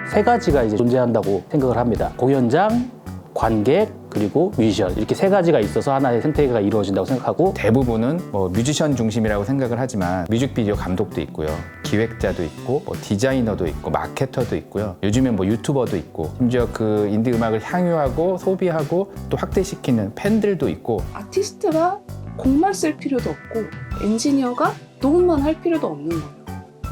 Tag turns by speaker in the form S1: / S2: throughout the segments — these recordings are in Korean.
S1: 세 가지가 이제 존재한다고 생각을 합니다. 공연장, 관객, 그리고 뮤지션, 이렇게 세 가지가 있어서 하나의 생태계가 이루어진다고 생각하고,
S2: 대부분은 뭐 뮤지션 중심이라고 생각을 하지만 뮤직비디오 감독도 있고요, 기획자도 있고, 뭐 디자이너도 있고, 마케터도 있고요. 요즘엔 뭐 유튜버도 있고, 심지어 그 인디 음악을 향유하고 소비하고 또 확대시키는 팬들도 있고.
S3: 아티스트가 곡만 쓸 필요도 없고 엔지니어가 녹음만 할 필요도 없는 거예요.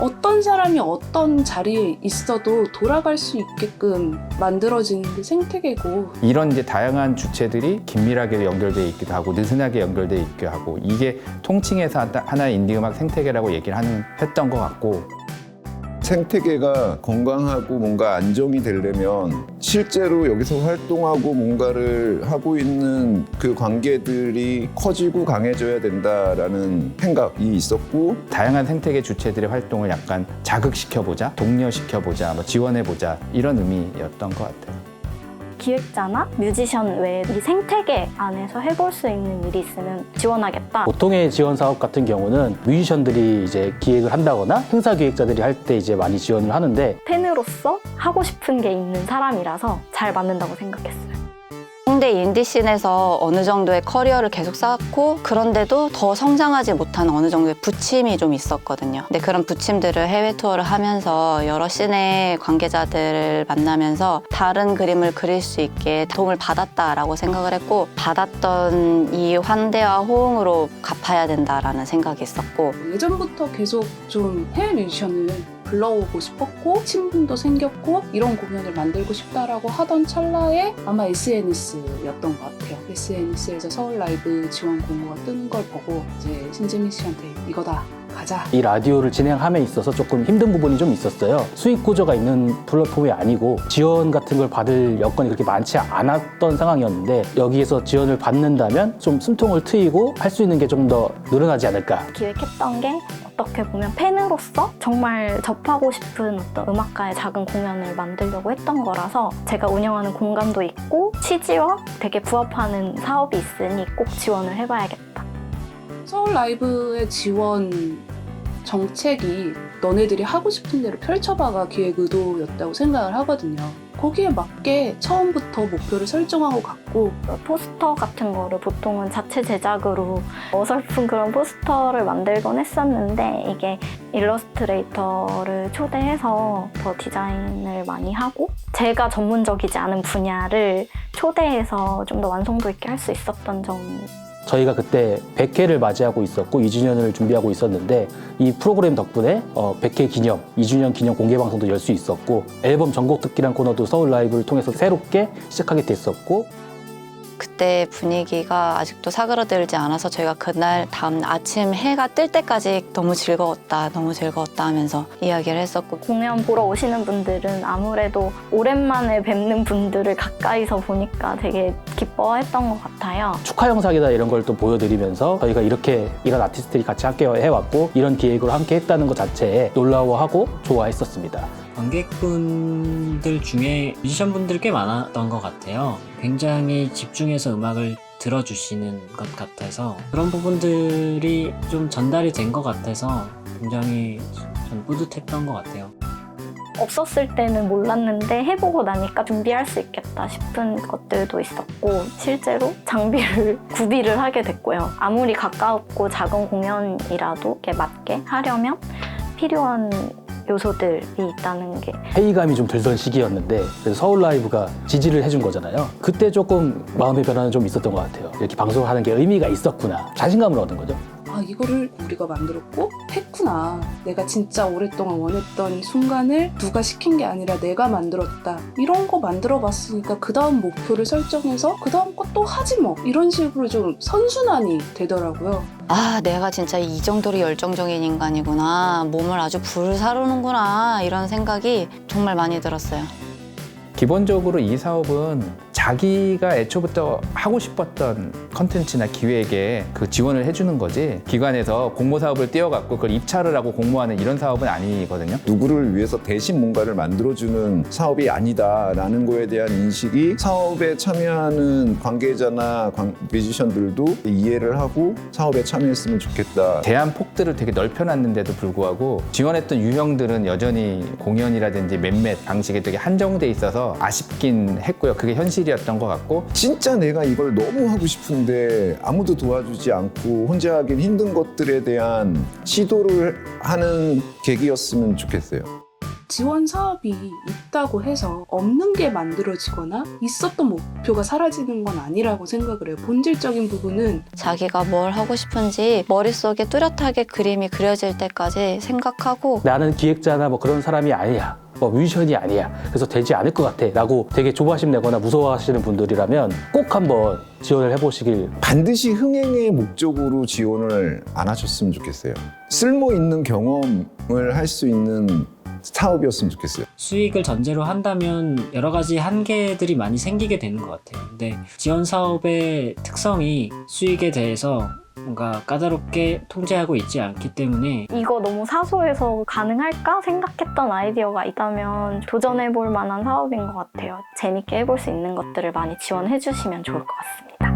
S3: 어떤 사람이 어떤 자리에 있어도 돌아갈 수 있게끔 만들어지는 게 생태계고,
S2: 이런 이제 다양한 주체들이 긴밀하게 연결되어 있기도 하고 느슨하게 연결되어 있기도 하고, 이게 통칭해서 하나의 인디 음악 생태계라고 얘기를 했던 것 같고.
S4: 생태계가 건강하고 뭔가 안정이 되려면 실제로 여기서 활동하고 뭔가를 하고 있는 그 관계들이 커지고 강해져야 된다라는 생각이 있었고,
S2: 다양한 생태계 주체들의 활동을 약간 자극시켜보자, 독려시켜보자, 뭐 지원해보자, 이런 의미였던 것 같아요.
S5: 기획자나 뮤지션 외에 이 생태계 안에서 해볼 수 있는 일이 있으면 지원하겠다.
S1: 보통의 지원 사업 같은 경우는 뮤지션들이 이제 기획을 한다거나 행사 기획자들이 할 때 이제 많이 지원을 하는데,
S5: 팬으로서 하고 싶은 게 있는 사람이라서 잘 맞는다고 생각했어요.
S6: 홍대 인디씬에서 어느 정도의 커리어를 계속 쌓았고, 그런데도 더 성장하지 못한 어느 정도의 부침이 좀 있었거든요. 근데 그런 부침들을 해외 투어를 하면서 여러 씬의 관계자들을 만나면서 다른 그림을 그릴 수 있게 도움을 받았다라고 생각을 했고, 받았던 이 환대와 호응으로 갚아야 된다라는 생각이 있었고.
S3: 예전부터 계속 좀 해외 뮤지션을 불러오고 싶었고 친분도 생겼고 이런 공연을 만들고 싶다라고 하던 찰나에 아마 SNS였던 것 같아요. SNS에서 서울 라이브 지원 공고가 뜨는 걸 보고 이제 신지민 씨한테 이거다, 가자.
S1: 이 라디오를 진행함에 있어서 조금 힘든 부분이 좀 있었어요. 수익 구조가 있는 플랫폼이 아니고 지원 같은 걸 받을 여건이 그렇게 많지 않았던 상황이었는데, 여기에서 지원을 받는다면 좀 숨통을 트이고 할 수 있는 게 좀 더 늘어나지 않을까.
S5: 기획했던 게 어떻게 보면 팬으로서 정말 접하고 싶은 어떤 음악가의 작은 공연을 만들려고 했던 거라서, 제가 운영하는 공간도 있고 취지와 되게 부합하는 사업이 있으니 꼭 지원을 해봐야겠다.
S3: 서울 라이브의 지원 정책이 너네들이 하고 싶은 대로 펼쳐봐가 기획 의도였다고 생각을 하거든요. 거기에 맞게 처음부터 목표를 설정하고 갔고,
S5: 포스터 같은 거를 보통은 자체 제작으로 어설픈 그런 포스터를 만들곤 했었는데, 이게 일러스트레이터를 초대해서 더 디자인을 많이 하고 제가 전문적이지 않은 분야를 초대해서 좀 더 완성도 있게 할 수 있었던 점.
S1: 저희가 그때 100회를 맞이하고 있었고 2주년을 준비하고 있었는데, 이 프로그램 덕분에 100회 기념, 2주년 기념 공개 방송도 열 수 있었고, 앨범 전곡 듣기란 코너도 서울 라이브를 통해서 새롭게 시작하게 됐었고.
S6: 그때 분위기가 아직도 사그라들지 않아서 저희가 그날 다음 아침 해가 뜰 때까지 너무 즐거웠다 하면서 이야기를 했었고.
S5: 공연 보러 오시는 분들은 아무래도 오랜만에 뵙는 분들을 가까이서 보니까 되게 기뻐했던 것 같아요.
S1: 축하 영상이나 이런 걸 또 보여드리면서 저희가 이렇게 이런 아티스트들이 같이 함께 해왔고 이런 기획으로 함께 했다는 것 자체에 놀라워하고 좋아했었습니다.
S7: 관객분들 중에 뮤지션분들 꽤 많았던 것 같아요. 굉장히 집중해서 음악을 들어주시는 것 같아서 그런 부분들이 좀 전달이 된 것 같아서 굉장히 좀 뿌듯했던 것 같아요.
S5: 없었을 때는 몰랐는데 해보고 나니까 준비할 수 있겠다 싶은 것들도 있었고, 실제로 장비를 구비를 하게 됐고요. 아무리 가까웠고 작은 공연이라도 이렇게 맞게 하려면 필요한 요소들이 있다는 게.
S1: 회의감이 좀 들던 시기였는데, 그래서 서울 라이브가 지지를 해준 거잖아요. 그때 조금 마음의 변화는 좀 있었던 것 같아요. 이렇게 방송을 하는 게 의미가 있었구나, 자신감을 얻은 거죠.
S3: 아, 이거를 우리가 만들었고 했구나. 내가 진짜 오랫동안 원했던 순간을 누가 시킨 게 아니라 내가 만들었다. 이런 거 만들어 봤으니까 그 다음 목표를 설정해서 그 다음 거 또 하지 뭐. 이런 식으로 좀 선순환이 되더라고요.
S6: 아, 내가 진짜 이 정도로 열정적인 인간이구나, 몸을 아주 불사르는구나, 이런 생각이 정말 많이 들었어요.
S2: 기본적으로 이 사업은 자기가 애초부터 하고 싶었던 컨텐츠나 기획에 그 지원을 해주는 거지, 기관에서 공모 사업을 띄워갖고 그걸 입찰을 하고 공모하는 이런 사업은 아니거든요.
S4: 누구를 위해서 대신 뭔가를 만들어주는 사업이 아니다라는 거에 대한 인식이 사업에 참여하는 관계자나 뮤지션들도 이해를 하고 사업에 참여했으면 좋겠다.
S2: 대안 폭들을 되게 넓혀놨는데도 불구하고 지원했던 유형들은 여전히 공연이라든지 몇몇 방식에 되게 한정돼 있어서 아쉽긴 했고요. 그게 현실이었던 것 같고,
S4: 진짜 내가 이걸 너무 하고 싶은데 아무도 도와주지 않고 혼자 하긴 힘든 것들에 대한 시도를 하는 계기였으면 좋겠어요.
S3: 지원 사업이 있다고 해서 없는 게 만들어지거나 있었던 목표가 사라지는 건 아니라고 생각을 해요. 본질적인 부분은
S6: 자기가 뭘 하고 싶은지 머릿속에 뚜렷하게 그림이 그려질 때까지 생각하고
S1: 나는 기획자나 뭐 그런 사람이 아니야, 뭐 뮤지션이 아니야, 그래서 되지 않을 것 같아 라고 되게 조바심 내거나 무서워하시는 분들이라면 꼭 한번 지원을 해보시길.
S4: 반드시 흥행의 목적으로 지원을 안 하셨으면 좋겠어요. 쓸모 있는 경험을 할 수 있는 사업이었으면 좋겠어요.
S7: 수익을 전제로 한다면 여러 가지 한계들이 많이 생기게 되는 것 같아요. 근데 지원 사업의 특성이 수익에 대해서 뭔가 까다롭게 통제하고 있지 않기 때문에
S5: 이거 너무 사소해서 가능할까 생각했던 아이디어가 있다면 도전해볼 만한 사업인 것 같아요. 재밌게 해볼 수 있는 것들을 많이 지원해 주시면 좋을 것 같습니다.